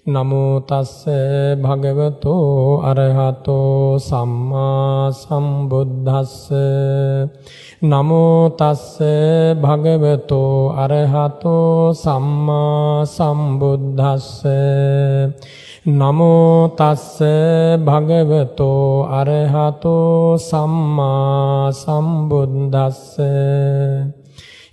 නමෝ තස්ස භගවතු අරහතෝ සම්මා සම්බුද්දස්ස නමෝ තස්ස භගවතු අරහතෝ සම්මා සම්බුද්දස්ස නමෝ තස්ස භගවතු අරහතෝ සම්මා සම්බුද්දස්ස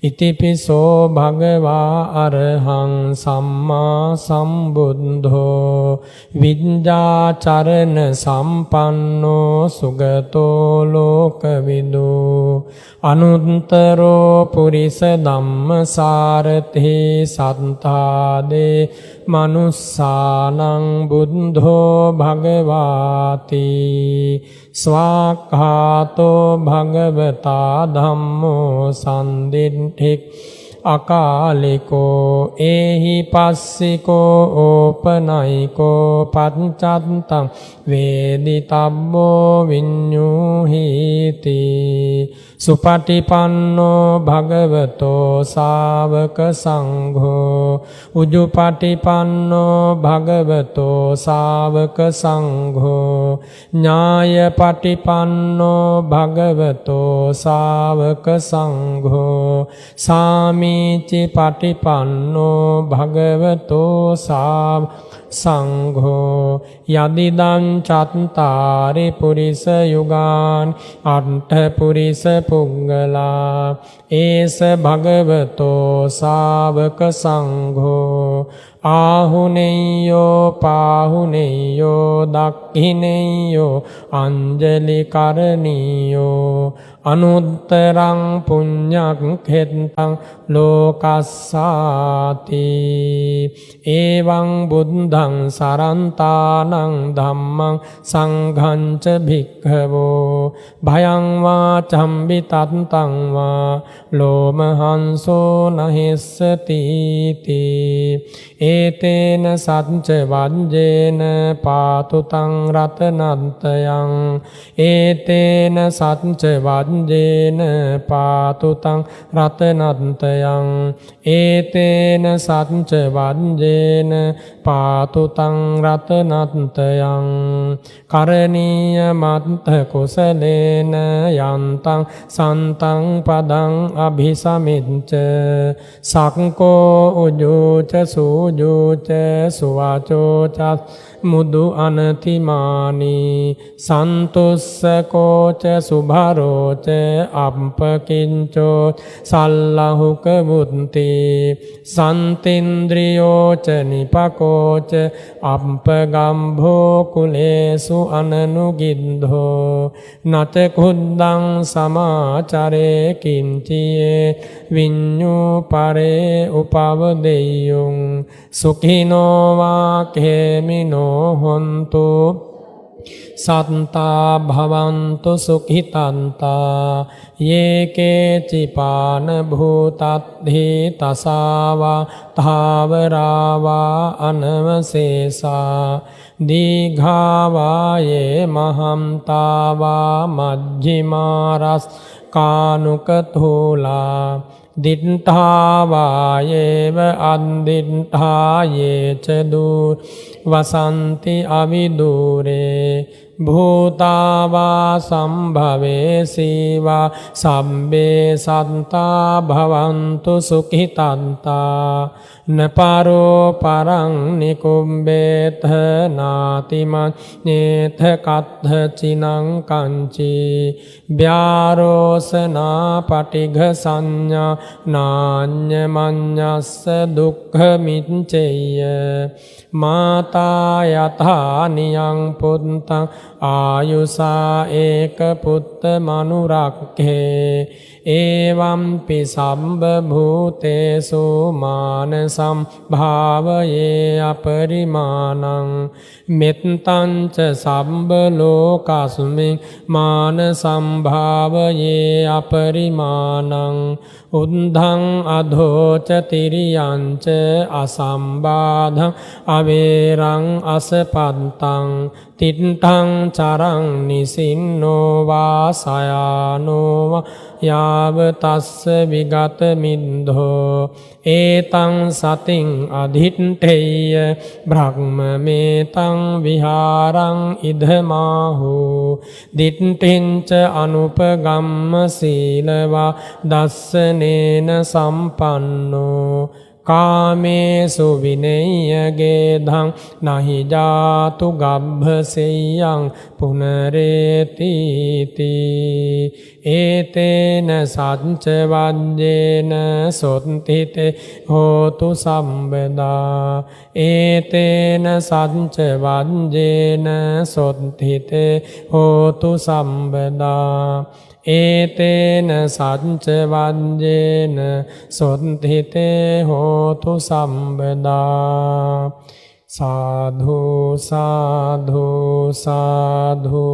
ඉතිපිසෝ භගවා අරහං සම්මා සම්බුද්ධෝ විඤ්ඤාචරණ සම්පන්නෝ සුගතෝ ලෝකවිදු අනුත්තරෝ පුරිස ධම්මසාරති සත්තාදේ මනුස්සානං බුද්ධෝ භගවාති ස්වාක්ඛාතෝ භගවතා ධම්මෝ සම්දිට්ඨික් අකාලිකෝ ඒහි පස්සිකෝ ඕපනයිකෝ පච්චත්තං වේදිතබ්බෝ විඤ්ඤුහීති සුපටිපන්නෝ භගවතෝ ශාවක සංඝෝ උජුපටිපන්නෝ භගවතෝ ශාවක සංඝෝ ඥායපටිපන්නෝ භගවතෝ ශාවක සංඝෝ සාමීචි පටිපන්නෝ භගවතෝ ශාවක සංඝෝ යදිදං චත්තාරි පුරිස යුගාන් අට්ඨ පුරිස පුග්ගලා ඒස භගවතෝ ශාවක සංඝෝ ආහුනේයෝ පාහුනේයෝ දක්ඛිනේයෝ අංජලි කරණීයෝ අනුත්තරං පුඤ්ඤං ඛෙත්තං ලෝකස්සාති එවං බුද්ධං සරන්තානං ධම්මං සංඝං ච භික්ඛවෝ භයං වා චම්බි තත්තං වා ලෝමහංසෝ නහිස්සති තී ඒතේන සච්ච වජ්ජේන පාතුතං රතනත්තයං ඒතේන සච්ච වජ්ජේන පාතුතං රතනත්තයං ඒතේන සච්ච වජ්ජේන පාතුතං රතනත්තයං කරණීය මත්ථ කුසලේන යන්තං සන්තං පදං අභිසමිච්ච සක්කෝ උජුච සූජුච සුවාචෝච මුදු අනතිමානි සන්තුස්සකෝච සුභරෝච අප්පකින්චෝ සල්ලහුක බුද්ධි සන්තින්ද්‍රියෝච නිපකෝච අප්පගම්භෝ කුලේසු අනනුගිද්ධෝ නත කුද්දං සමාචරේ කිංචියේ විඤ්ඤු පරේ උපවදෙය්‍යුං සුඛිනෝ වා කේමිනෝ හොන්තු සත්තා භවන්තු සුඛිතන්තා යේකේ පාන භූතත්හි තසාවා තාවරාවා අනවශේෂා දීඝාවා යේ මහම්තාවා මජ්ජිමාරස් කානුකතෝලා දිට්ඨාවායේව අන්දිට්ඨායේ ච දූ වසන්ති අවිදූරේ භූතාවා සම්භවේ සීවා සම්බේ සත්තා භවන්තු සුඛිතන්තා නපරෝ පරං නිකුම්බේත නාතිමන් නේත කත්ථ චිනං කංචි ව්‍යාරෝසනා පටිඝ සංඥා නාඤ්ඤමඤ්ඤස්ස දුක්ඛ මිච්ඡේය මාතා යථා නියං පුත්තං ආයුසා ඒක පුත්ත මනුරක්ඛේ එවම්පි සම්බ භූතේසු මානසම් භාවයේ අපරිමාණං මෙත්තං ච සම්බ ලෝකස්මින් මාන සම්භාවයේ අපරිමාණං උද්ධං අධෝච තිරියං ච අසම්බාධං අවේරං අසපත්තං තිට්ඨං චරං නිසින්නෝ වාසයානෝ යාව තස්ස විගත මිද්ධෝ ඒතං සතින් අධිට්ඨේය බ්‍රහ්මමේතං විහාරං ඉදමාහු දිට්ඨින්ච අනුපගම්ම සීලවා දස්සනේන සම්පන්නෝ කාමේසු විනය්‍යගේධං නහි ජාතු ගබ්භසෙය්‍යං පුනරේතිති ඒතේන සච්ච වජ්ජේන සොත්තිතේ හෝතු සම්බදා ඒතේන සච්ච වජ්ජේන සොත්තිතේ හෝතු සම්බදා ඒතේන සච්ච වජ්ජේන සොත්තිතේ හෝතු සම්බදා සාධු සාධු සාධු